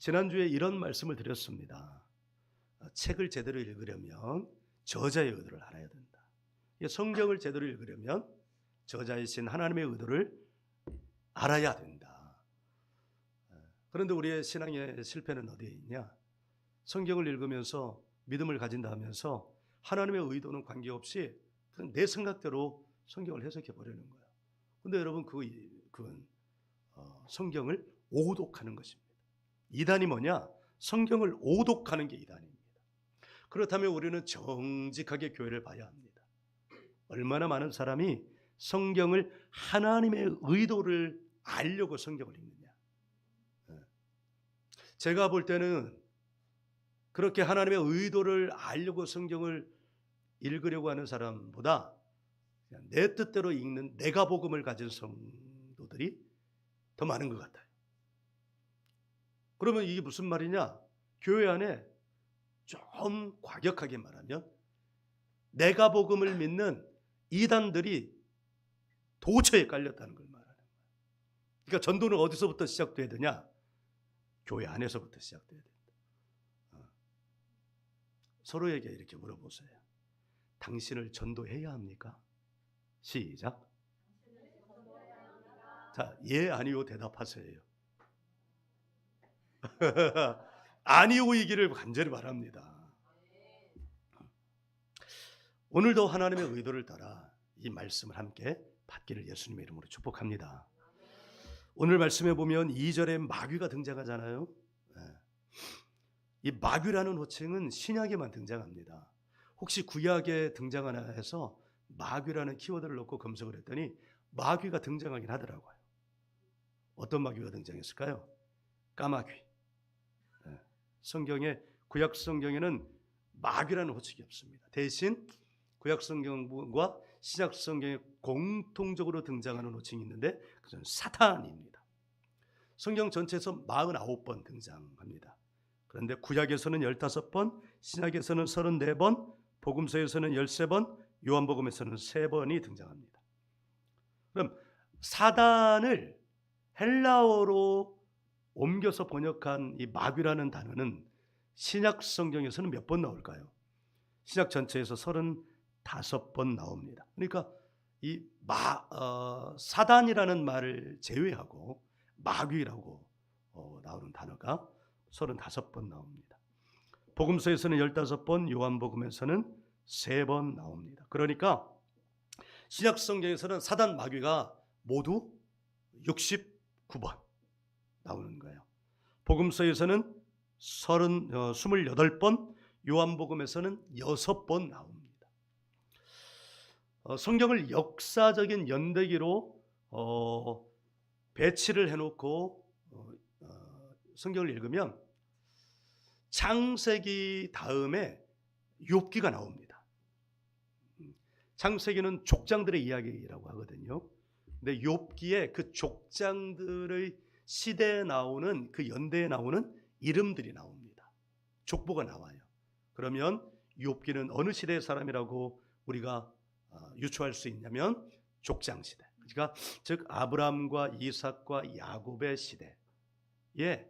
지난주에 이런 말씀을 드렸습니다. 책을 제대로 읽으려면 저자의 의도를 알아야 된다. 성경을 제대로 읽으려면 저자이신 하나님의 의도를 알아야 된다. 그런데 우리의 신앙의 실패는 어디에 있냐? 성경을 읽으면서 믿음을 가진다 하면서 하나님의 의도는 관계없이 내 생각대로 성경을 해석해 보려는 거야. 근데 여러분 그건 성경을 오독하는 것입니다. 이단이 뭐냐? 성경을 오독하는 게 이단입니다. 그렇다면 우리는 정직하게 교회를 봐야 합니다. 얼마나 많은 사람이 성경을 하나님의 의도를 알려고 성경을 읽느냐. 제가 볼 때는 그렇게 하나님의 의도를 알려고 성경을 읽으려고 하는 사람보다 그냥 내 뜻대로 읽는 내가 복음을 가진 성도들이 더 많은 것 같아요. 그러면 이게 무슨 말이냐? 교회 안에 좀 과격하게 말하면 내가 복음을 믿는 이단들이 도처에 깔렸다는 걸 말하는 거예요. 그러니까 전도는 어디서부터 시작돼야 되냐? 교회 안에서부터 시작돼야 된다. 서로에게 이렇게 물어보세요. 당신을 전도해야 합니까? 시작. 자, 예, 아니요 대답하세요. 아니오이기를 간절히 바랍니다. 오늘도 하나님의 의도를 따라 이 말씀을 함께 받기를 예수님의 이름으로 축복합니다. 오늘 말씀에 보면 2절에 마귀가 등장하잖아요. 이 마귀라는 호칭은 신약에만 등장합니다. 혹시 구약에 등장하나 해서 마귀라는 키워드를 넣고 검색을 했더니 마귀가 등장하긴 하더라고요. 어떤 마귀가 등장했을까요? 까마귀. 성경에 구약 성경에는 마귀라는 호칭이 없습니다. 대신 구약 성경과 신약 성경에 공통적으로 등장하는 호칭이 있는데 그것은 사탄입니다. 성경 전체에서 49번 등장합니다. 그런데 구약에서는 15번, 신약에서는 34번, 복음서에서는 13번, 요한복음에서는 3번이 등장합니다. 그럼 사단을 헬라어로 옮겨서 번역한 이 마귀라는 단어는 신약 성경에서는 몇 번 나올까요? 신약 전체에서 35번 나옵니다. 그러니까 이 사단이라는 말을 제외하고 마귀라고 나오는 단어가 35번 나옵니다. 복음서에서는 15번, 요한복음에서는 3번 나옵니다. 그러니까 신약 성경에서는 사단 마귀가 모두 69번 나오는 거예요. 복음서에서는 28번, 요한복음에서는 6번 나옵니다. 성경을 역사적인 연대기로 배치를 해놓고 성경을 읽으면 창세기 다음에 욥기가 나옵니다. 창세기는 족장들의 이야기라고 하거든요. 근데 욥기에 그 족장들의 시대에 나오는 그 연대에 나오는 이름들이 나옵니다. 족보가 나와요. 그러면 욥기는 어느 시대의 사람이라고 우리가 유추할 수 있냐면 족장 시대. 그러니까 즉 아브라함과 이삭과 야곱의 시대에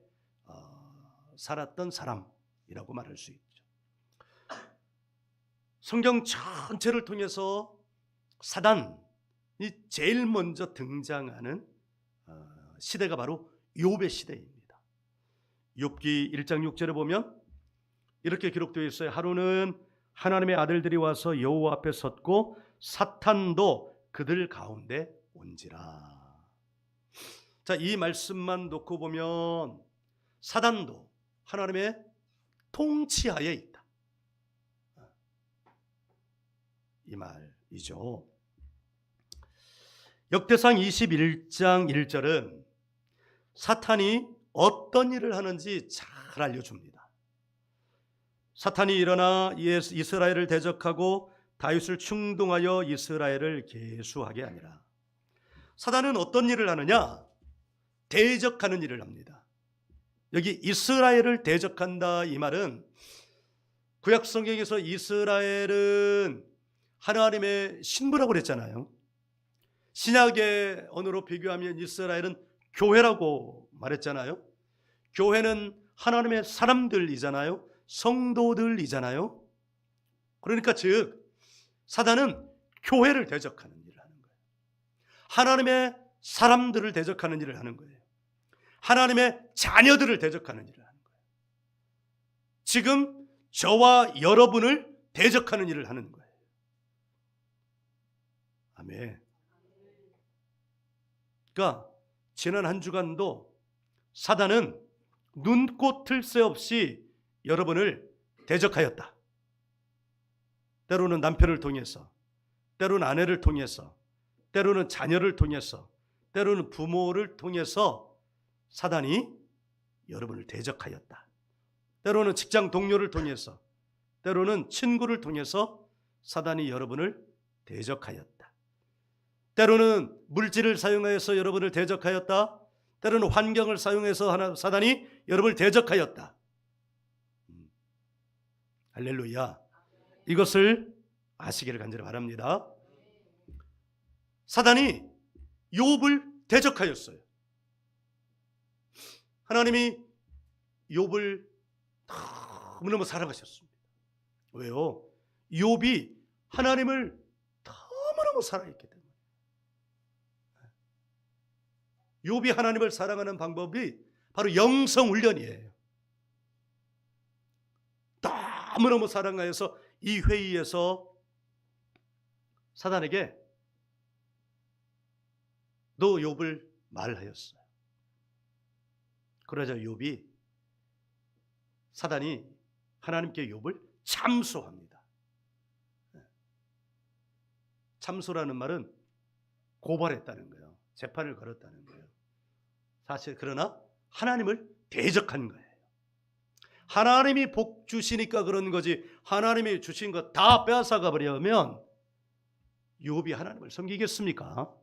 살았던 사람이라고 말할 수 있죠. 성경 전체를 통해서 사단이 제일 먼저 등장하는 시대가 바로 욥의 시대입니다. 욥기 1장 6절에 보면 이렇게 기록되어 있어요. 하루는 하나님의 아들들이 와서 여호와 앞에 섰고 사탄도 그들 가운데 온지라. 자, 이 말씀만 놓고 보면 사단도 하나님의 통치하에 있다, 이 말이죠. 역대상 21장 1절은 사탄이 어떤 일을 하는지 잘 알려줍니다. 사탄이 일어나 이스라엘을 대적하고 다윗을 충동하여 이스라엘을 계수하게 하니라. 사단은 어떤 일을 하느냐? 대적하는 일을 합니다. 여기 이스라엘을 대적한다, 이 말은 구약 성경에서 이스라엘은 하나님의 신부라고 그랬잖아요. 신약의 언어로 비교하면 이스라엘은 교회라고 말했잖아요. 교회는 하나님의 사람들이잖아요. 성도들이잖아요. 그러니까 즉 사단은 교회를 대적하는 일을 하는 거예요. 하나님의 사람들을 대적하는 일을 하는 거예요. 하나님의 자녀들을 대적하는 일을 하는 거예요. 지금 저와 여러분을 대적하는 일을 하는 거예요. 아멘. 그러니까 지난 한 주간도 사단은 눈꽃 틀 새 없이 여러분을 대적하였다. 때로는 남편을 통해서, 때로는 아내를 통해서, 때로는 자녀를 통해서, 때로는 부모를 통해서 사단이 여러분을 대적하였다. 때로는 직장 동료를 통해서, 때로는 친구를 통해서 사단이 여러분을 대적하였다. 때로는 물질을 사용해서 여러분을 대적하였다. 때로는 환경을 사용해서 사단이 여러분을 대적하였다. 할렐루야. 이것을 아시기를 간절히 바랍니다. 사단이 욥을 대적하였어요. 하나님이 욥을 너무너무 사랑하셨습니다. 왜요? 욥이 하나님을 너무너무 사랑했기 때문에. 욥이 하나님을 사랑하는 방법이 바로 영성 훈련이에요. 너무너무 사랑하여서 이 회의에서 사단에게 너 욥을 말하였어요. 그러자 욥이 사단이 하나님께 욥을 참소합니다. 참소라는 말은 고발했다는 거예요. 재판을 걸었다는 거예요. 사실 그러나 하나님을 대적한 거예요. 하나님이 복 주시니까 그런 거지 하나님이 주신 거 다 빼앗아가 버리면 욥이 하나님을 섬기겠습니까?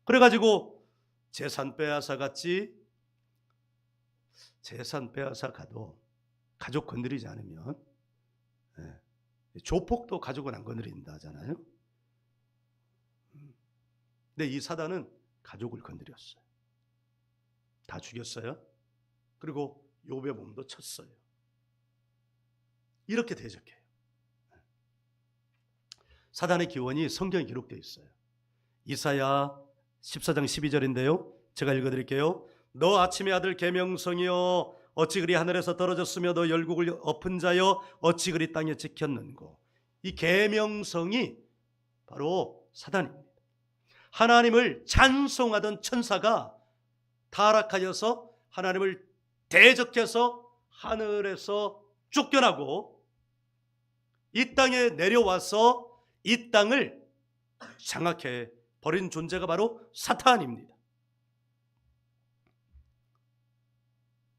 그래가지고 재산 빼앗아 갔지. 재산 빼앗아 가도 가족 건드리지 않으면 조폭도 가족은 안 건드린다 하잖아요. 근데 이 사단은 가족을 건드렸어요. 다 죽였어요. 그리고 욥의 몸도 쳤어요. 이렇게 대적해요. 사단의 기원이 성경에 기록되어 있어요. 이사야 14장 12절인데요. 제가 읽어드릴게요. 너 아침의 아들 계명성이여 어찌 그리 하늘에서 떨어졌으며 너 열국을 엎은 자여 어찌 그리 땅에 찍혔는고. 이 계명성이 바로 사단입니다. 하나님을 찬송하던 천사가 타락하여서 하나님을 대적해서 하늘에서 쫓겨나고 이 땅에 내려와서 이 땅을 장악해 버린 존재가 바로 사탄입니다.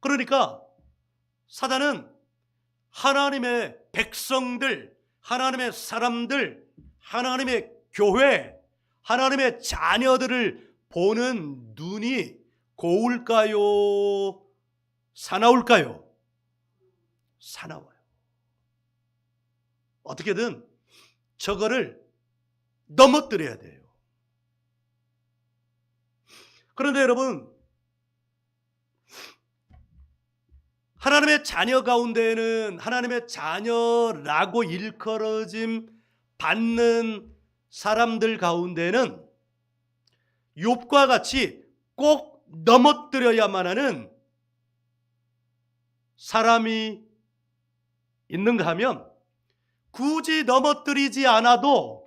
그러니까 사단은 하나님의 백성들, 하나님의 사람들, 하나님의 교회, 하나님의 자녀들을 보는 눈이 고울까요? 사나울까요? 사나워요. 어떻게든 저거를 넘어뜨려야 돼요. 그런데 여러분, 하나님의 자녀 가운데에는 하나님의 자녀라고 일컬어짐 받는 사람들 가운데는 욥과 같이 꼭 넘어뜨려야만 하는 사람이 있는가 하면 굳이 넘어뜨리지 않아도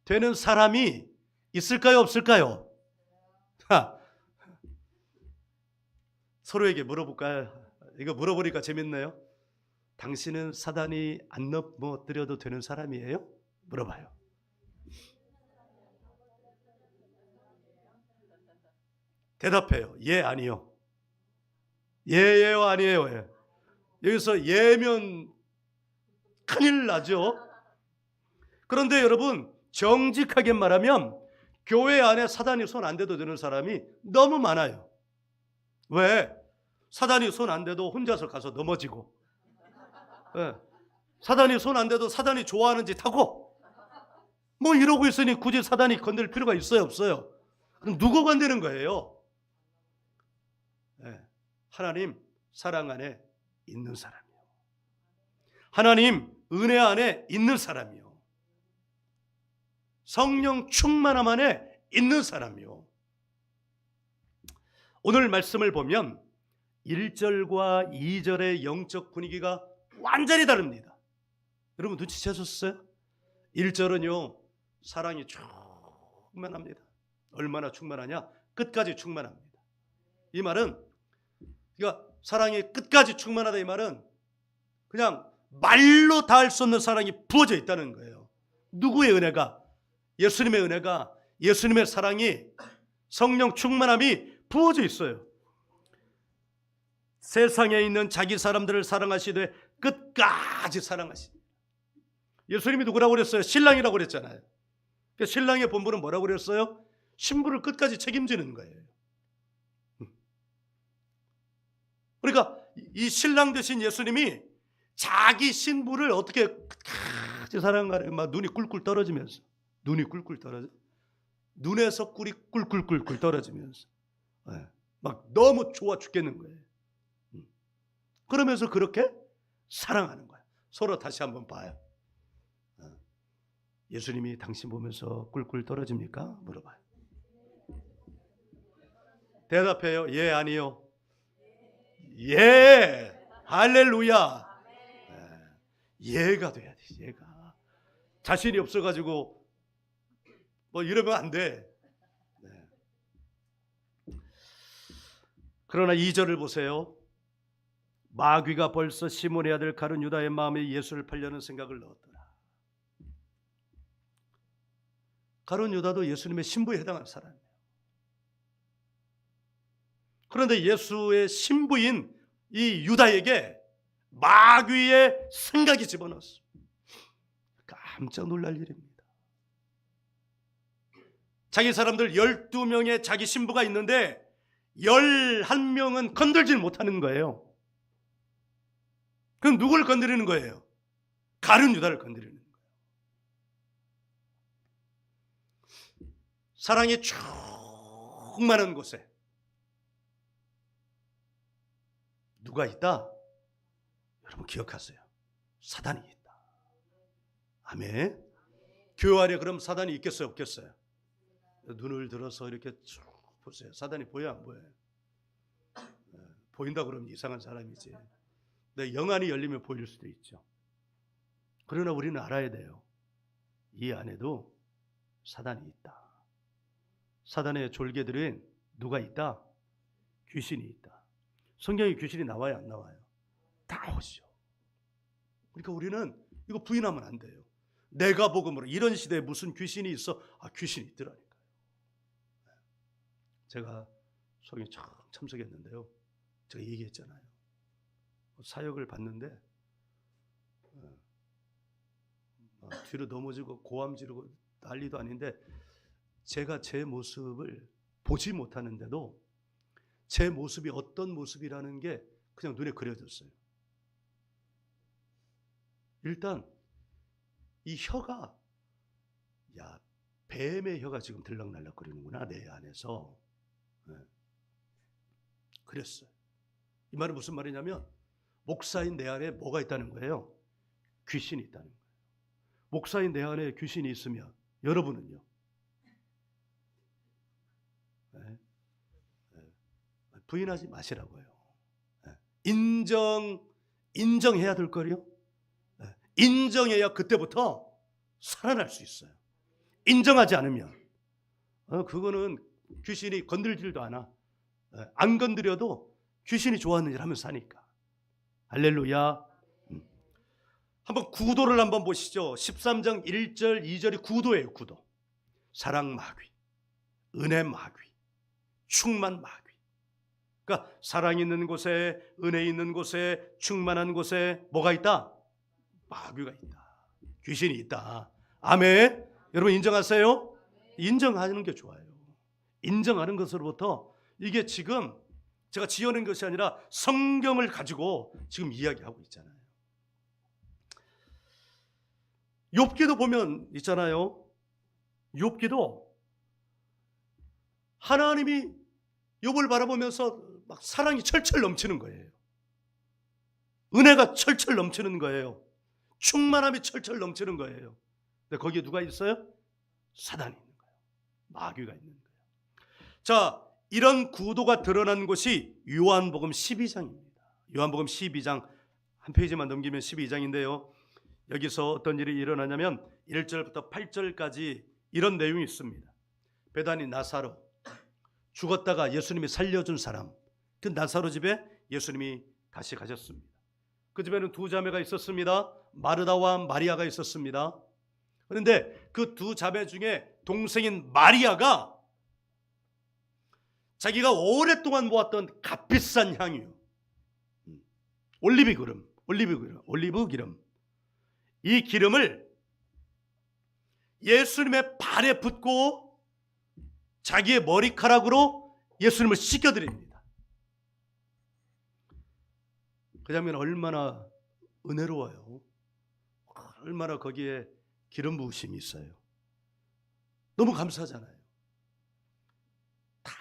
되는 사람이 있을까요? 없을까요? 서로에게 물어볼까요? 이거 물어보니까 재밌네요. 당신은 사단이 안 넘어뜨려도 되는 사람이에요? 물어봐요. 대답해요. 예, 아니요. 예예요, 아니에요. 예. 여기서 예면 큰일 나죠. 그런데 여러분, 정직하게 말하면 교회 안에 사단이 손 안 대도 되는 사람이 너무 많아요. 왜? 사단이 손 안 대도 혼자서 가서 넘어지고, 예. 사단이 손 안 대도 사단이 좋아하는 짓 하고, 뭐 이러고 있으니 굳이 사단이 건들 필요가 있어요, 없어요? 그럼 누구 건드는 거예요? 예. 하나님 사랑 안에 있는 사람이요. 하나님 은혜 안에 있는 사람이요. 성령 충만함 안에 있는 사람이요. 오늘 말씀을 보면 1절과 2절의 영적 분위기가 완전히 다릅니다. 여러분 눈치채셨어요? 1절은요, 사랑이 충만합니다. 얼마나 충만하냐? 끝까지 충만합니다. 이 말은, 그러니까 사랑이 끝까지 충만하다 이 말은 그냥 말로 닿을 수 없는 사랑이 부어져 있다는 거예요. 누구의 은혜가? 예수님의 은혜가, 예수님의 사랑이, 성령 충만함이 부어져 있어요. 세상에 있는 자기 사람들을 사랑하시되 끝까지 사랑하십니다. 예수님이 누구라고 그랬어요? 신랑이라고 그랬잖아요. 그러니까 신랑의 본분은 뭐라고 그랬어요? 신부를 끝까지 책임지는 거예요. 그러니까 이 신랑 되신 예수님이 자기 신부를 어떻게 끝까지 사랑하는, 막 눈이 꿀꿀 떨어지면서, 눈이 꿀꿀 떨어져, 눈에서 꿀이 꿀꿀꿀꿀 떨어지면서, 막 너무 좋아 죽겠는 거예요. 그러면서 그렇게 사랑하는 거예요. 서로 다시 한번 봐요. 예수님이 당신 보면서 꿀꿀 떨어집니까? 물어봐요. 대답해요. 예, 아니요. 예, 할렐루야. 예가 돼야 돼. 예가. 자신이 없어가지고 뭐 이러면 안 돼. 그러나 2절을 보세요. 마귀가 벌써 시몬의 아들 가룟 유다의 마음에 예수를 팔려는 생각을 넣었더라. 가룟 유다도 예수님의 신부에 해당하는 사람이에요. 그런데 예수의 신부인 이 유다에게 마귀의 생각이 집어넣었어. 깜짝 놀랄 일입니다. 자기 사람들 12명의 자기 신부가 있는데 11명은 건들질 못하는 거예요. 그럼 누굴 건드리는 거예요? 가룟 유다를 건드리는 거예요. 사랑이 충만한 곳에 누가 있다? 여러분 기억하세요. 사단이 있다. 아멘. 교회 안에 그럼 사단이 있겠어요? 없겠어요? 눈을 들어서 이렇게 쭉 보세요. 사단이 보여 안 보여요? 보인다 그러면 이상한 사람이지. 내 영안이 열리면 보일 수도 있죠. 그러나 우리는 알아야 돼요. 이 안에도 사단이 있다. 사단의 졸개들은 누가 있다? 귀신이 있다. 성경에 귀신이 나와요, 안 나와요? 다 오죠. 그러니까 우리는 이거 부인하면 안 돼요. 내가 복음으로 이런 시대에 무슨 귀신이 있어? 귀신이 있더라니까요. 제가 소경에 참석했는데요. 제가 얘기했잖아요. 사역을 받는데 뒤로 넘어지고 고함 지르고 난리도 아닌데 제가 제 모습을 보지 못하는데도 제 모습이 어떤 모습이라는 게 그냥 눈에 그려졌어요. 일단 이 혀가, 야, 뱀의 혀가 지금 들락날락거리는구나 내 안에서. 그랬어요. 이 말은 무슨 말이냐면 목사인 내 안에 뭐가 있다는 거예요? 귀신이 있다는 거예요. 목사인 내 안에 귀신이 있으면 여러분은요? 부인하지 마시라고요. 인정해야 될 거요. 인정해야 그때부터 살아날 수 있어요. 인정하지 않으면 그거는 귀신이 건들지도 않아. 안 건드려도 귀신이 좋아하는 일 하면서 사니까. 할렐루야. 한번 구도를 한번 보시죠. 13장 1절 2절이 구도예요. 구도. 사랑 마귀, 은혜 마귀, 충만 마귀. 그러니까 사랑 있는 곳에, 은혜 있는 곳에, 충만한 곳에 뭐가 있다? 마귀가 있다. 귀신이 있다. 아멘. 여러분 인정하세요? 인정하는 게 좋아요. 인정하는 것으로부터 이게 지금 제가 지어낸 것이 아니라 성경을 가지고 지금 이야기하고 있잖아요. 욥기도 보면 있잖아요. 욥기도 하나님이 욥을 바라보면서 막 사랑이 철철 넘치는 거예요. 은혜가 철철 넘치는 거예요. 충만함이 철철 넘치는 거예요. 근데 거기에 누가 있어요? 사단이 있는 거예요. 마귀가 있는 거예요. 자, 이런 구도가 드러난 곳이 요한복음 12장입니다. 요한복음 12장 한 페이지만 넘기면 12장인데요. 여기서 어떤 일이 일어나냐면 1절부터 8절까지 이런 내용이 있습니다. 베다니 나사로, 죽었다가 예수님이 살려준 사람, 그 나사로 집에 예수님이 다시 가셨습니다. 그 집에는 두 자매가 있었습니다. 마르다와 마리아가 있었습니다. 그런데 그 두 자매 중에 동생인 마리아가 자기가 오랫동안 모았던 값비싼 향유, 올리브 기름, 이 기름을 예수님의 발에 붓고 자기의 머리카락으로 예수님을 씻겨드립니다. 그 장면 얼마나 은혜로워요. 얼마나 거기에 기름 부으심이 있어요. 너무 감사하잖아요. 다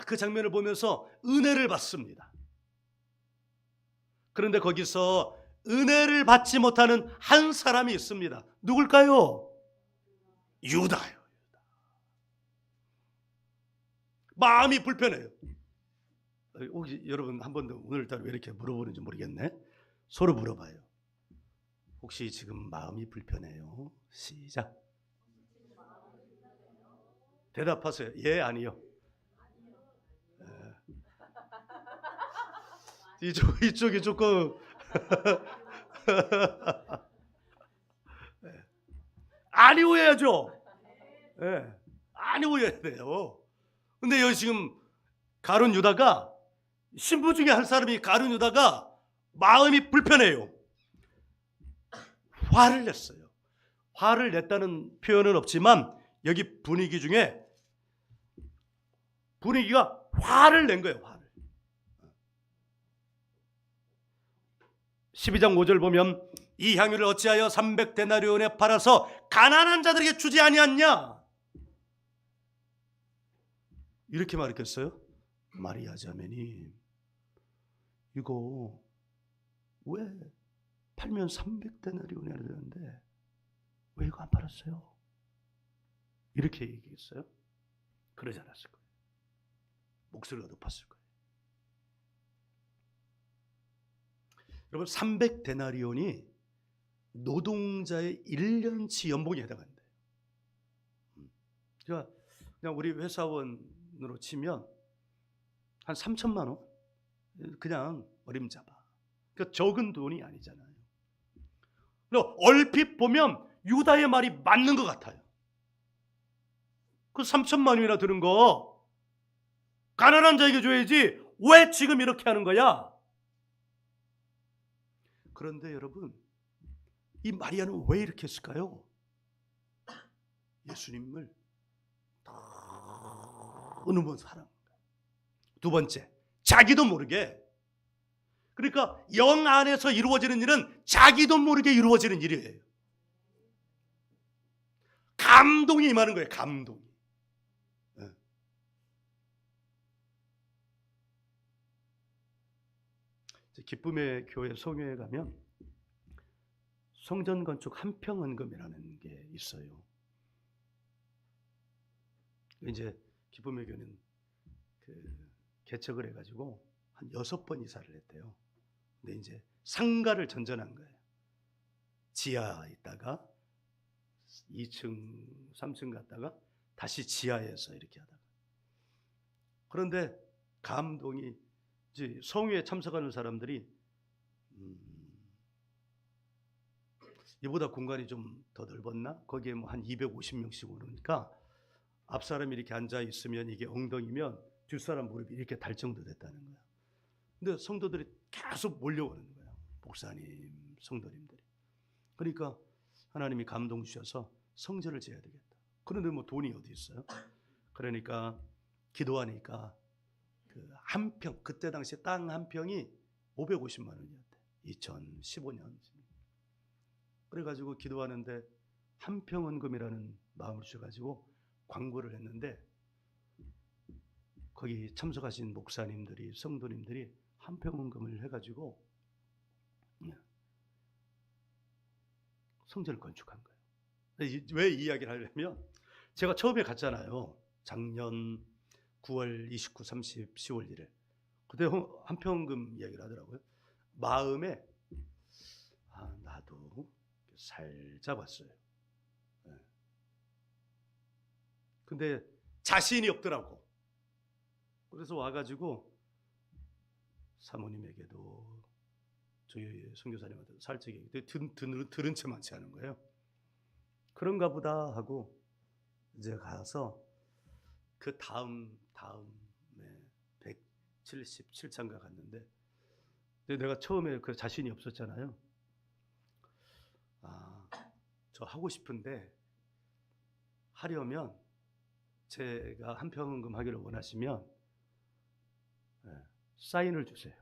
그 장면을 보면서 은혜를 받습니다. 그런데 거기서 은혜를 받지 못하는 한 사람이 있습니다. 누굴까요? 유다요. 마음이 불편해요. 혹시 여러분 한 번도 오늘따라 왜 이렇게 물어보는지 모르겠네. 서로 물어봐요. 혹시 지금 마음이 불편해요? 시작. 대답하세요. 예, 아니요. 이쪽이 조금 아니오 해야죠. 예, 아니오 해야 돼요. 근데 여기 지금 가룟 유다가, 신부 중에 한 사람이 가룟 유다가 마음이 불편해요. 화를 냈어요. 화를 냈다는 표현은 없지만 여기 분위기 중에 분위기가 화를 낸 거예요. 화를. 12장 5절 보면 이 향유를 어찌하여 300데나리온에 팔아서 가난한 자들에게 주지 아니하냐, 이렇게 말했겠어요? 마리아 자매님, 이거 왜 팔면 300데나리온이 되는데 왜 이거 안 팔았어요? 이렇게 얘기했어요? 그러지 않았을 거예요. 목소리가 높았을 거예요. 여러분, 300데나리온이 노동자의 1년치 연봉에 해당한대요. 그냥 우리 회사원으로 치면 한 3천만 원? 그냥 어림잡아. 그러니까 적은 돈이 아니잖아요. 얼핏 보면 유다의 말이 맞는 것 같아요. 그 3천만 원이나 드는 거 가난한 자에게 줘야지 왜 지금 이렇게 하는 거야? 그런데 여러분, 이 마리아는 왜 이렇게 했을까요? 예수님을 너무 사랑합니다. 두 번째, 자기도 모르게, 그러니까 영 안에서 이루어지는 일은 자기도 모르게 이루어지는 일이에요. 감동이 임하는 거예요. 감동이. 기쁨의 교회 성회에 가면 성전 건축 한평헌금이라는 게 있어요. 이제 기쁨의 교회는 개척을 해가지고 한 6번 이사를 했대요. 근데 이제 상가를 전전한 거예요. 지하에 있다가 2층, 3층 갔다가 다시 지하에서 이렇게 하다가. 그런데 감동이, 이제 성회에 참석하는 사람들이 이보다 공간이 좀 더 넓었나? 거기에 뭐 한 250명씩 오르니까 앞 사람이 이렇게 앉아 있으면 이게 엉덩이면 뒷 사람 무릎이 이렇게 달 정도 됐다는 거야. 근데 성도들이 계속 몰려오는 거야. 목사님, 성도님들이. 그러니까 하나님이 감동 주셔서 성전을 지어야 되겠다. 그런데 뭐 돈이 어디 있어요? 그러니까 기도하니까 그 한 평, 그때 당시에 땅 한 평이 550만 원이었대. 2015년. 그래가지고 기도하는데 한평헌금이라는 마음을 주셔가지고 광고를 했는데 거기 참석하신 목사님들이, 성도님들이 한평헌금을 해가지고 성전을 건축한 거예요. 왜 이 이야기를 하려면 제가 처음에 갔잖아요. 작년 9월 29, 30, 10월 1일. 그때 한평금 이야기를 하더라고요. 마음에 나도 살짝 왔어요. 근데 자신이 없더라고. 그래서 와가지고 사모님에게도 저희 선교사님한테 살짝 들은 채 많지 않은 거예요. 그런가 보다 하고 이제 가서 그 다음에 177장가 갔는데 내가 처음에 그 자신이 없었잖아요. 저 하고 싶은데 하려면 제가 한평금 하기를 원하시면 사인을 주세요.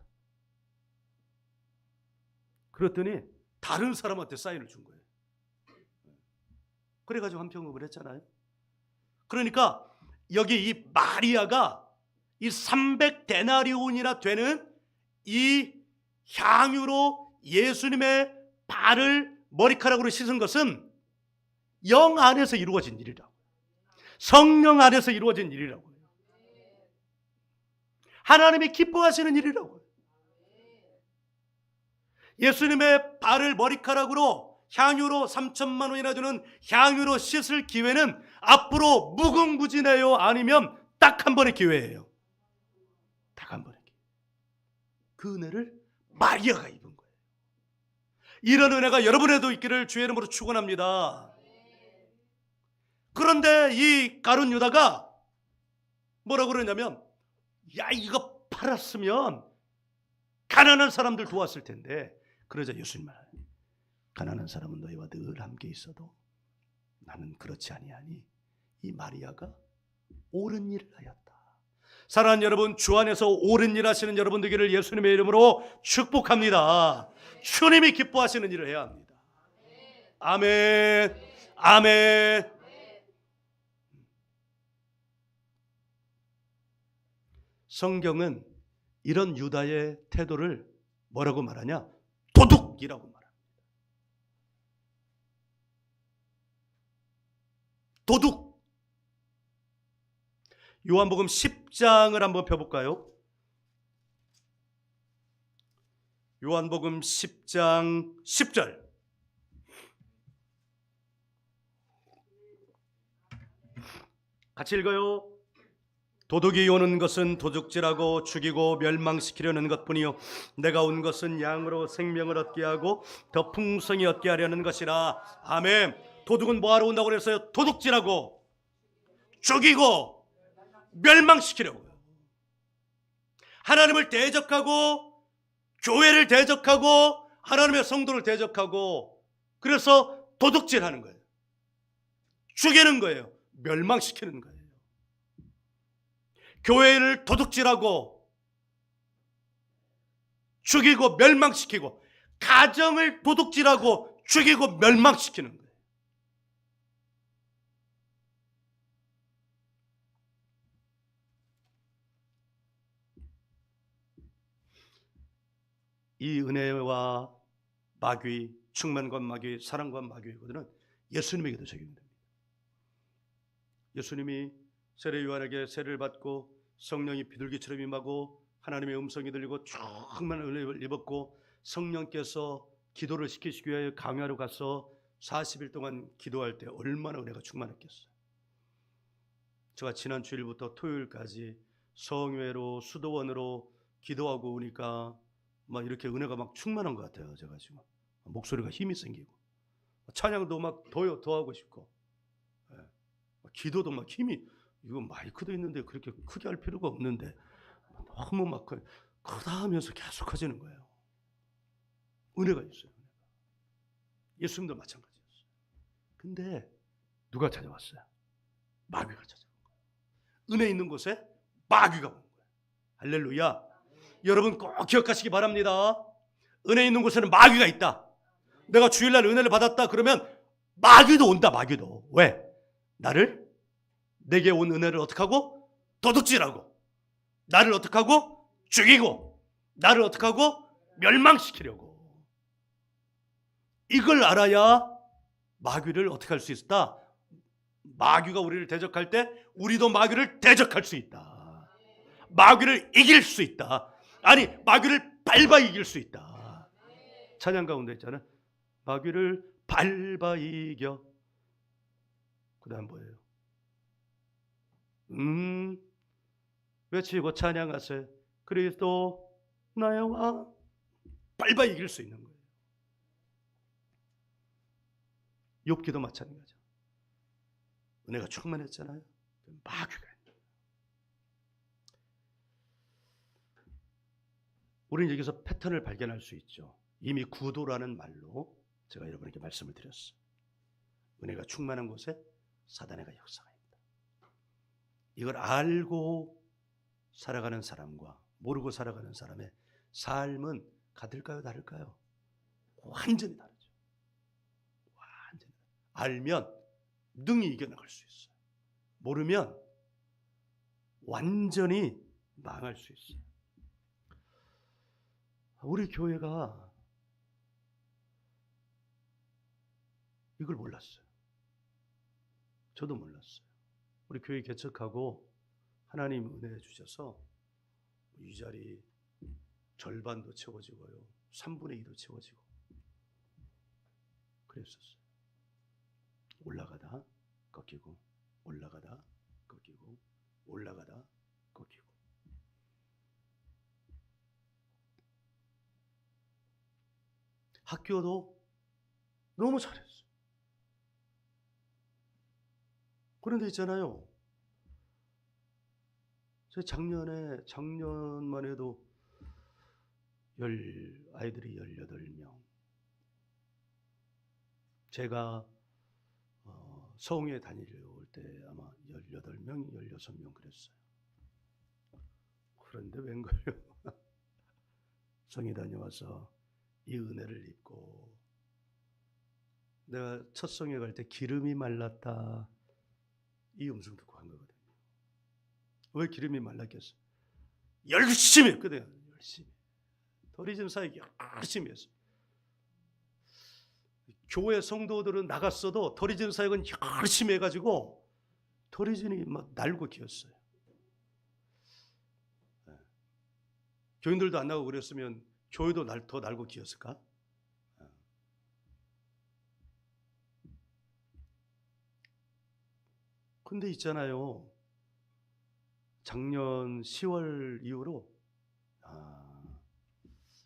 그랬더니 다른 사람한테 사인을 준 거예요. 그래가지고 한평금을 했잖아요. 그러니까 여기 이 마리아가 이 300데나리온이나 되는 이 향유로 예수님의 발을 머리카락으로 씻은 것은 영 안에서 이루어진 일이라고. 성령 안에서 이루어진 일이라고. 하나님이 기뻐하시는 일이라고. 예수님의 발을 머리카락으로 향유로 3천만 원이나 주는 향유로 씻을 기회는 앞으로 무궁무진해요? 아니면 딱 한 번의 기회예요? 딱 한 번의 기회. 그 은혜를 마리아가 입은 거예요. 이런 은혜가 여러분에도 있기를 주의 이름으로 축원합니다. 그런데 이 가룟 유다가 뭐라고 그러냐면, 야, 이거 팔았으면 가난한 사람들 도왔을 텐데. 그러자 예수님 말, 가난한 사람은 너희와 늘 함께 있어도 나는 그렇지 아니하니 이 마리아가 옳은 일을 하였다. 사랑하는 여러분, 주 안에서 옳은 일 하시는 여러분 되기를 예수님의 이름으로 축복합니다. 주님이 기뻐하시는 일을 해야 합니다. 아멘. 아멘. 성경은 이런 유다의 태도를 뭐라고 말하냐? 도둑이라고 말합니다. 도둑. 요한복음 10장을 한번 펴볼까요? 요한복음 10장 10절. 같이 읽어요. 도둑이 오는 것은 도둑질하고 죽이고 멸망시키려는 것뿐이요 내가 온 것은 양으로 생명을 얻게 하고 더 풍성히 얻게 하려는 것이라. 아멘. 도둑은 뭐하러 온다고 그랬어요? 도둑질하고 죽이고 멸망시키려고요. 하나님을 대적하고 교회를 대적하고 하나님의 성도를 대적하고, 그래서 도둑질하는 거예요. 죽이는 거예요. 멸망시키는 거예요. 교회를 도둑질하고 죽이고 멸망시키고, 가정을 도둑질하고 죽이고 멸망시키는 거예요. 이 은혜와 마귀, 충만과 마귀, 사랑과 마귀의 것들은 예수님에게도 적용됩니다. 예수님이 세례 요한에게 세례를 받고 성령이 비둘기처럼 임하고 하나님의 음성이 들리고 충만한 은혜를 입었고, 성령께서 기도를 시키시기 위해 강야로 가서 40일 동안 기도할 때 얼마나 은혜가 충만했겠어요. 제가 지난 주일부터 토요일까지 성회로 수도원으로 기도하고 오니까 막 이렇게 은혜가 막 충만한 것 같아요. 제가 지금 목소리가 힘이 생기고 찬양도 막 더 하고 싶고, 기도도 막 힘이, 이거 마이크도 있는데 그렇게 크게 할 필요가 없는데 너무 막 크다 하면서 계속 커지는 거예요. 은혜가 있어요. 예수님도 마찬가지였어요. 근데 누가 찾아왔어요? 마귀가 찾아온 거예요. 은혜 있는 곳에 마귀가 온 거예요. 할렐루야. 여러분 꼭 기억하시기 바랍니다. 은혜 있는 곳에는 마귀가 있다. 내가 주일날 은혜를 받았다 그러면 마귀도 온다. 마귀도. 왜? 내게 온 은혜를 어떻게 하고? 도둑질하고, 나를 어떻게 하고? 죽이고, 나를 어떻게 하고? 멸망시키려고. 이걸 알아야 마귀를 어떻게 할 수 있다? 마귀가 우리를 대적할 때 우리도 마귀를 대적할 수 있다. 마귀를 이길 수 있다. 아니, 마귀를 밟아 이길 수 있다. 찬양 가운데 있잖아요. 마귀를 밟아 이겨. 그 다음 뭐예요? 외치고 찬양하세요. 그리스도 나의 왕. 밟아 이길 수 있는 거예요. 욥기도 마찬가지죠. 은혜가 충만했잖아요. 마귀가 있는. 우리는 여기서 패턴을 발견할 수 있죠. 이미 구도라는 말로 제가 여러분에게 말씀을 드렸어요. 은혜가 충만한 곳에 사단의 역사입니다. 이걸 알고 살아가는 사람과 모르고 살아가는 사람의 삶은 같을까요? 다를까요? 완전히 다르죠. 완전히. 알면 능히 이겨나갈 수 있어요. 모르면 완전히 망할 수 있어요. 우리 교회가 이걸 몰랐어요. 저도 몰랐어요. 우리 교회 개척하고 하나님 은혜 주셔서 이 자리 절반도 채워지고요. 3분의 2도 채워지고 그랬었어요. 올라가다 꺾이고 올라가다 꺾이고 올라가다 꺾이고. 학교도 너무 잘했어요. 그런데 있잖아요. 제가 작년만 해도 아이들이 18명. 제가 성에 다니려올 때 아마 18명, 16명 그랬어요. 그런데 웬걸요? 성에 다녀와서 이 은혜를 입고 내가 첫 성에 갈 때 기름이 말랐다 이 음성 듣고 간 거거든요. 왜 기름이 말랐겠어? 열심히 했거든요. 열심히. 더리즘 사역이 열심히 했어요. 교회 성도들은 나갔어도 더리즘 사역은 열심히 해가지고 더리즘이 막 날고 기었어요. 네. 교인들도 안 나가고 그랬으면 교회도 더 날고 기었을까? 네. 근데 있잖아요. 작년 10월 이후로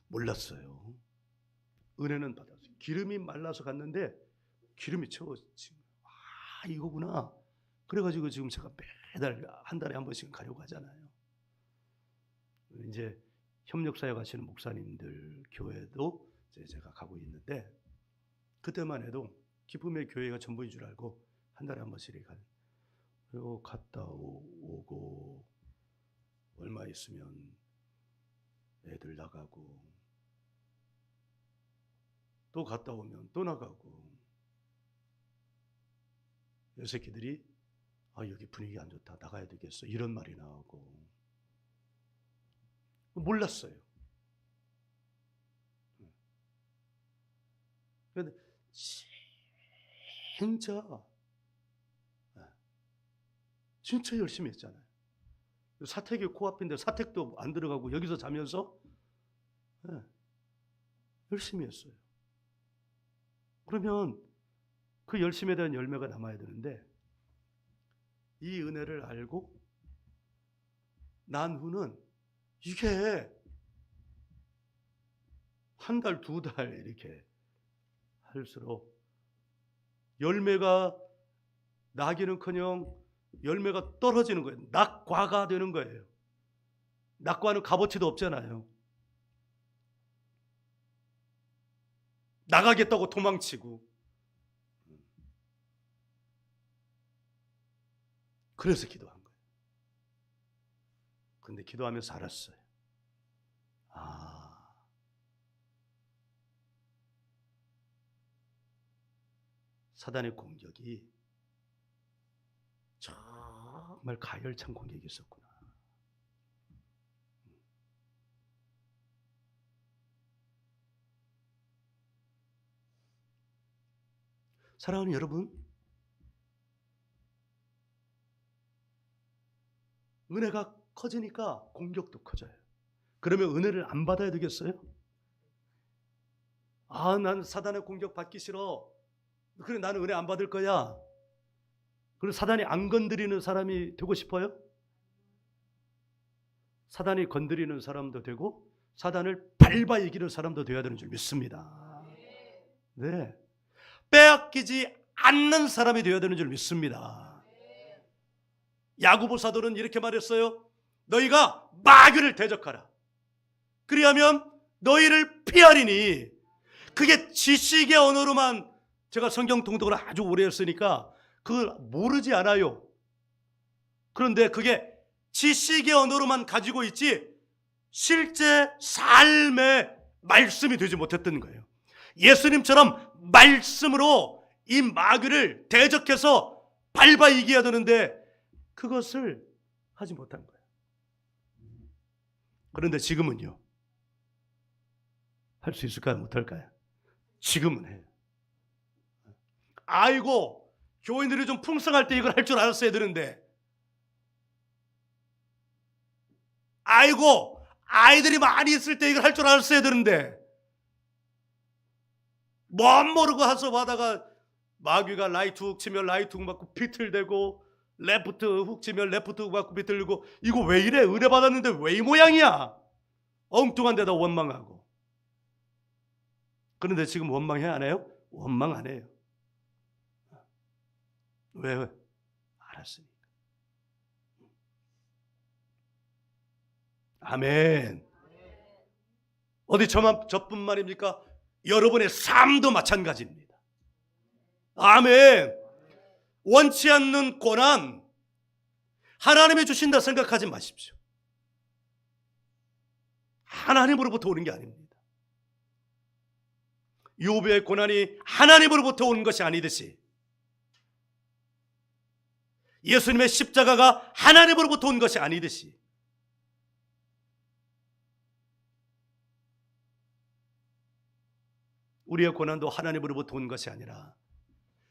몰랐어요. 은혜는 받았어요. 기름이 말라서 갔는데 기름이 채워진 거예요. 이거구나. 그래가지고 지금 제가 매달 한 달에 한 번씩 가려고 하잖아요. 이제 협력사역 하시는 목사님들 교회도 제가 가고 있는데 그때만 해도 기쁨의 교회가 전부인 줄 알고 한 달에 한 번씩 그리고 갔다 오고 얼마 있으면 애들 나가고 또 갔다 오면 또 나가고 이 새끼들이 여기 분위기 안 좋다 나가야 되겠어 이런 말이 나오고 몰랐어요. 그런데 진짜 열심히 했잖아요. 사택이 코앞인데 사택도 안 들어가고 여기서 자면서 열심히 했어요. 그러면 그 열심에 대한 열매가 남아야 되는데 이 은혜를 알고 난 후는 이게 한 달, 2달 이렇게 할수록 열매가 나기는커녕 열매가 떨어지는 거예요. 낙과가 되는 거예요. 낙과는 값어치도 없잖아요. 나가겠다고 도망치고. 그래서 기도한 거예요. 근데 기도하면서 알았어요. 사단의 공격이 정말 가열찬 공격이 있었구나. 사랑하는 여러분, 은혜가 커지니까 공격도 커져요. 그러면 은혜를 안 받아야 되겠어요? 난 사단의 공격 받기 싫어. 그래, 나는 은혜 안 받을 거야. 그리고 사단이 안 건드리는 사람이 되고 싶어요? 사단이 건드리는 사람도 되고 사단을 밟아 이기는 사람도 되어야 되는 줄 믿습니다. 네, 빼앗기지 않는 사람이 되어야 되는 줄 믿습니다. 야고보 사도는 이렇게 말했어요. 너희가 마귀를 대적하라. 그리하면 너희를 피하리니. 그게 지식의 언어로만, 제가 성경 통독을 아주 오래 했으니까 그걸 모르지 않아요. 그런데 그게 지식의 언어로만 가지고 있지 실제 삶의 말씀이 되지 못했던 거예요. 예수님처럼 말씀으로 이 마귀를 대적해서 밟아 이겨야 되는데 그것을 하지 못한 거예요. 그런데 지금은요, 할 수 있을까요? 못할까요? 지금은 해요. 아이고, 교인들이 좀 풍성할 때 이걸 할 줄 알았어야 되는데, 아이고, 아이들이 많이 있을 때 이걸 할 줄 알았어야 되는데, 못 모르고 하다가 마귀가 라이트 훅 치면 라이트 훅 맞고 비틀대고, 레프트 훅 치면 레프트 훅 맞고 비틀리고, 이거 왜 이래? 은혜 받았는데 왜 이 모양이야? 엉뚱한 데다 원망하고. 그런데 지금 원망해 안 해요? 원망 안 해요. 왜? 알았으니까. 아멘. 어디 저뿐만입니까? 여러분의 삶도 마찬가지입니다. 아멘. 원치 않는 고난 하나님이 주신다 생각하지 마십시오. 하나님으로부터 오는 게 아닙니다. 욥의 고난이 하나님으로부터 오는 것이 아니듯이 예수님의 십자가가 하나님으로부터 온 것이 아니듯이 우리의 고난도 하나님으로부터 온 것이 아니라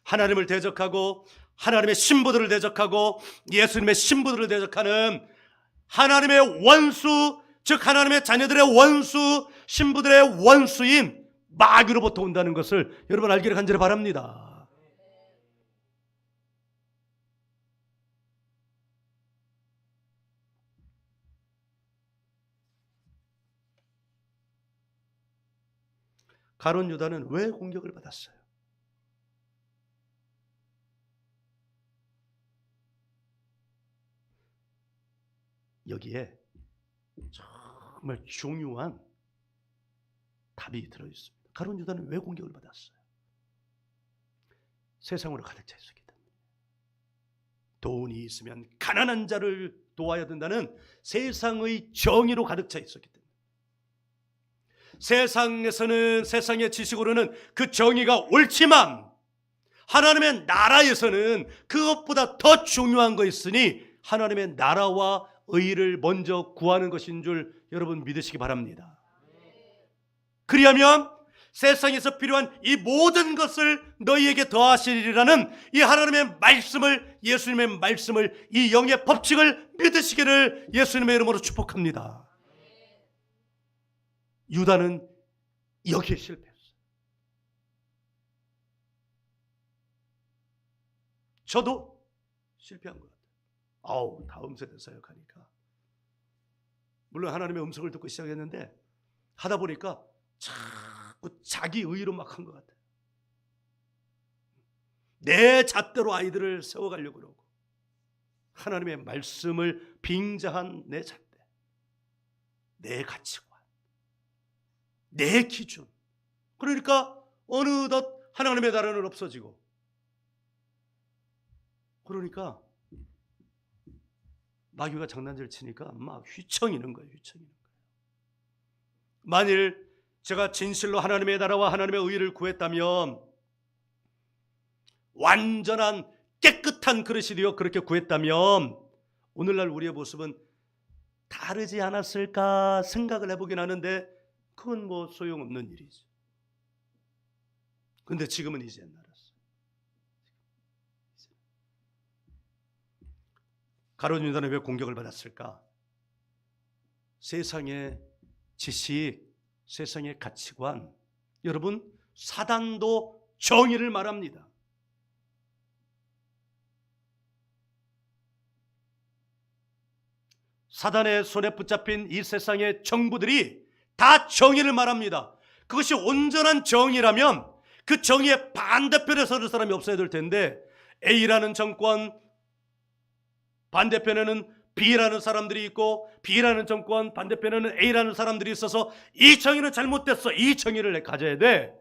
하나님을 대적하고 하나님의 신부들을 대적하고 예수님의 신부들을 대적하는 하나님의 원수, 즉 하나님의 자녀들의 원수, 신부들의 원수인 마귀로부터 온다는 것을 여러분 알기를 간절히 바랍니다. 가룟 유다는 왜 공격을 받았어요? 여기에 정말 중요한 답이 들어있습니다. 가룟 유다는 왜 공격을 받았어요? 세상으로 가득 차 있었기 때문에. 돈이 있으면 가난한 자를 도와야 된다는 세상의 정의로 가득 차 있었기 때문에. 세상에서는, 세상의 지식으로는 그 정의가 옳지만 하나님의 나라에서는 그것보다 더 중요한 거 있으니 하나님의 나라와 의를 먼저 구하는 것인 줄 여러분 믿으시기 바랍니다. 그리하면 세상에서 필요한 이 모든 것을 너희에게 더하시리라는 이 하나님의 말씀을, 예수님의 말씀을, 이 영의 법칙을 믿으시기를 예수님의 이름으로 축복합니다. 유다는 여기에 실패했어요. 저도 실패한 것 같아요. 다음 세대 사역하니까 물론 하나님의 음성을 듣고 시작했는데 하다 보니까 자꾸 자기 의로 막 한 것 같아요. 내 잣대로 아이들을 세워가려고 그러고 하나님의 말씀을 빙자한 내 잣대, 내 가치관, 내 기준. 그러니까 어느덧 하나님의 나라는 없어지고, 그러니까 마귀가 장난질 치니까 막 휘청이는 거예요. 휘청이는 거예요. 만일 제가 진실로 하나님의 나라와 하나님의 의를 구했다면, 완전한 깨끗한 그릇이 되어 그렇게 구했다면 오늘날 우리의 모습은 다르지 않았을까 생각을 해보긴 하는데 그건 뭐 소용없는 일이죠. 그런데 지금은 이제 알았어요. 가룟 유다는 왜 공격을 받았을까? 세상의 지식, 세상의 가치관. 여러분, 사단도 정의를 말합니다. 사단의 손에 붙잡힌 이 세상의 정부들이 다 정의를 말합니다. 그것이 온전한 정의라면 그 정의의 반대편에 서는 사람이 없어야 될 텐데, A라는 정권 반대편에는 B라는 사람들이 있고, B라는 정권 반대편에는 A라는 사람들이 있어서 이 정의는 잘못됐어, 이 정의를 가져야 돼.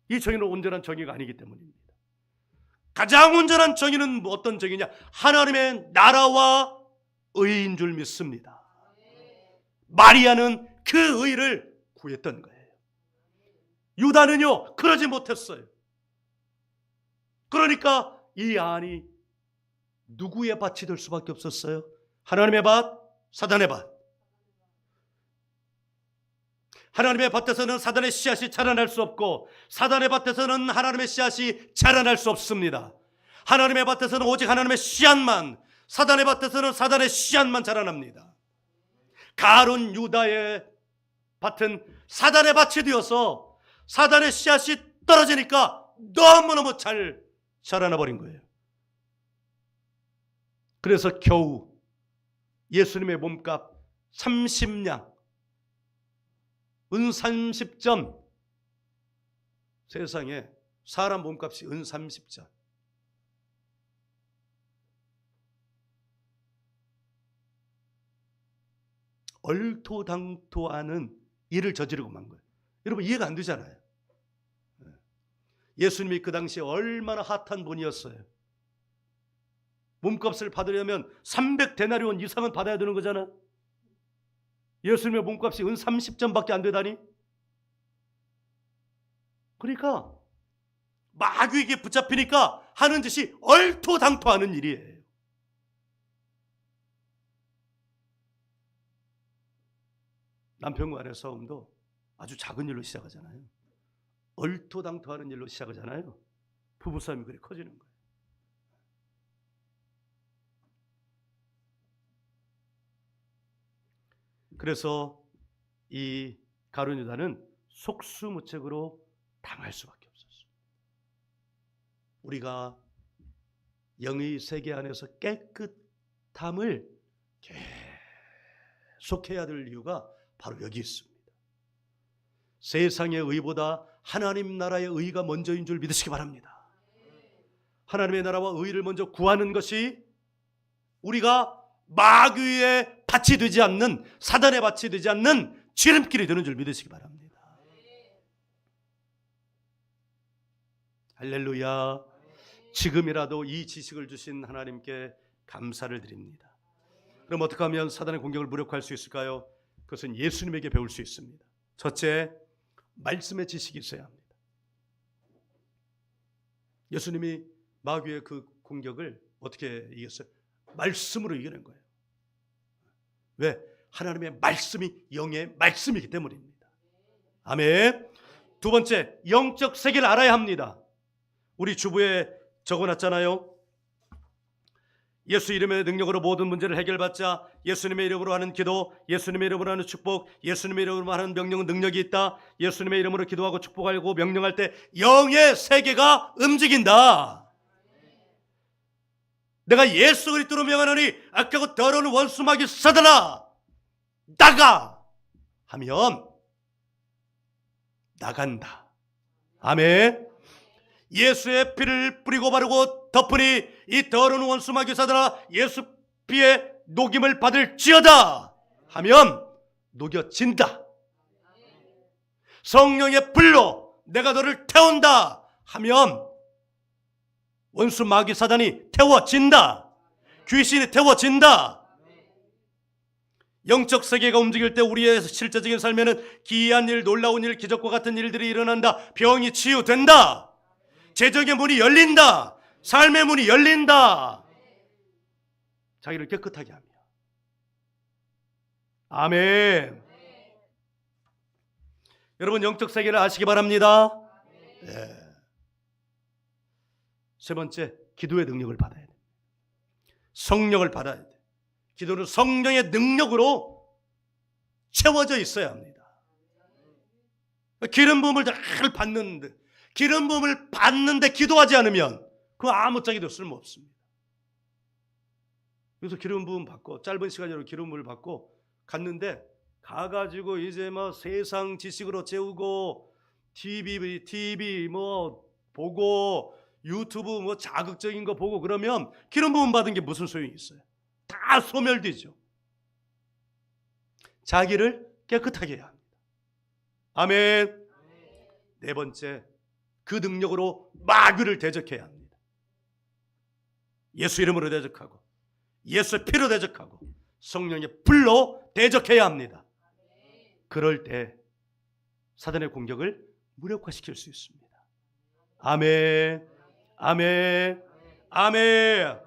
이 정의는 온전한 정의가 아니기 때문입니다. 가장 온전한 정의는 어떤 정의냐? 하나님의 나라와 의인 줄 믿습니다. 마리아는 그 의를 구했던 거예요. 유다는요, 그러지 못했어요. 그러니까 이 안이 누구의 밭이 될 수밖에 없었어요? 하나님의 밭, 사단의 밭. 하나님의 밭에서는 사단의 씨앗이 자라날 수 없고, 사단의 밭에서는 하나님의 씨앗이 자라날 수 없습니다. 하나님의 밭에서는 오직 하나님의 씨앗만, 사단의 밭에서는 사단의 씨앗만 자라납니다. 가룟 유다의 밭은 사단의 밭이 되어서 사단의 씨앗이 떨어지니까 너무너무 잘 자라나 버린 거예요. 그래서 겨우 예수님의 몸값 30냥, 은 30전, 세상에 사람 몸값이 은 30전. 얼토당토하는 일을 저지르고 만 거예요. 여러분, 이해가 안 되잖아요. 예수님이 그 당시에 얼마나 핫한 분이었어요. 몸값을 받으려면 300데나리온 이상은 받아야 되는 거잖아. 예수님의 몸값이 은 30전밖에 안 되다니. 그러니까 마귀에게 붙잡히니까 하는 짓이 얼토당토하는 일이에요. 남편과 아내 싸움도 아주 작은 일로 시작하잖아요. 얼토당토하는 일로 시작하잖아요. 부부싸움이 그렇게 커지는 거예요. 그래서 이 가룟 유다는 속수무책으로 당할 수밖에 없었어요. 우리가 영의 세계 안에서 깨끗함을 계속해야 될 이유가 바로 여기 있습니다. 세상의 의보다 하나님 나라의 의가 먼저인 줄 믿으시기 바랍니다. 하나님의 나라와 의를 먼저 구하는 것이 우리가 마귀의 밭이 되지 않는, 사단의 밭이 되지 않는 지름길이 되는 줄 믿으시기 바랍니다. 할렐루야. 지금이라도 이 지식을 주신 하나님께 감사를 드립니다. 그럼 어떻게 하면 사단의 공격을 무력화할 수 있을까요? 그것은 예수님에게 배울 수 있습니다. 첫째, 말씀의 지식이 있어야 합니다. 예수님이 마귀의 그 공격을 어떻게 이겼어요? 말씀으로 이겨낸 거예요. 왜? 하나님의 말씀이 영의 말씀이기 때문입니다. 아멘. 두 번째, 영적 세계를 알아야 합니다. 우리 주부에 적어놨잖아요. 예수 이름의 능력으로 모든 문제를 해결받자. 예수님의 이름으로 하는 기도, 예수님의 이름으로 하는 축복, 예수님의 이름으로 하는 명령은 능력이 있다. 예수님의 이름으로 기도하고 축복하고 명령할 때 영의 세계가 움직인다. 내가 예수 그리스도로 명하노니 악하고 더러운 원수 마귀 사단아 나가 하면 나간다. 아멘. 예수의 피를 뿌리고 바르고 덮으니 이 더러운 원수 마귀 사단아 예수 피에 녹임을 받을지어다 하면 녹여진다. 성령의 불로 내가 너를 태운다 하면 원수 마귀 사단이 태워진다. 귀신이 태워진다. 영적 세계가 움직일 때 우리의 실제적인 삶에는 기이한 일, 놀라운 일, 기적과 같은 일들이 일어난다. 병이 치유된다. 재정의 문이 열린다. 삶의 문이 열린다. 자기를 깨끗하게 하며. 아멘. 여러분, 영적 세계를 아시기 바랍니다. 네. 세 번째, 기도의 능력을 받아야 됩니다. 성령을 받아야 돼. 기도는 성령의 능력으로 채워져 있어야 합니다. 기름 부음을 잘 받는데, 기름 부음을 받는데 기도하지 않으면 그 아무짝에도 쓸모없습니다. 그래서 기름 부음 받고 짧은 시간으로 기름 부음을 받고 갔는데, 가가지고 이제 뭐 세상 지식으로 채우고 TV 뭐 보고 유튜브 뭐 자극적인 거 보고 그러면 기름 부음 받은 게 무슨 소용이 있어요? 다 소멸되죠. 자기를 깨끗하게 해야 합니다. 아멘. 네 번째, 그 능력으로 마귀를 대적해야 합니다. 예수 이름으로 대적하고 예수의 피로 대적하고 성령의 불로 대적해야 합니다. 그럴 때 사단의 공격을 무력화시킬 수 있습니다. 아멘, 아멘, 아멘.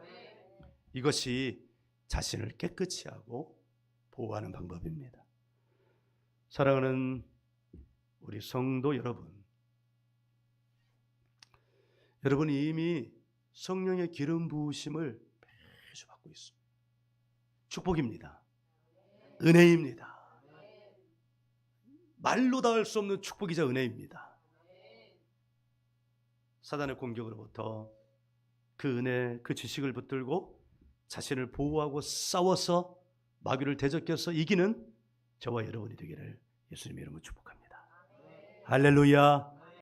이것이 자신을 깨끗이 하고 보호하는 방법입니다. 사랑하는 우리 성도 여러분, 여러분이 이미 성령의 기름 부으심을 매주 받고 있습니다. 축복입니다. 은혜입니다. 말로 다 할 수 없는 축복이자 은혜입니다. 사단의 공격으로부터 그 은혜, 그 지식을 붙들고 자신을 보호하고 싸워서 마귀를 대적해서 이기는 저와 여러분이 되기를 예수님의 이름으로 축복합니다. 할렐루야.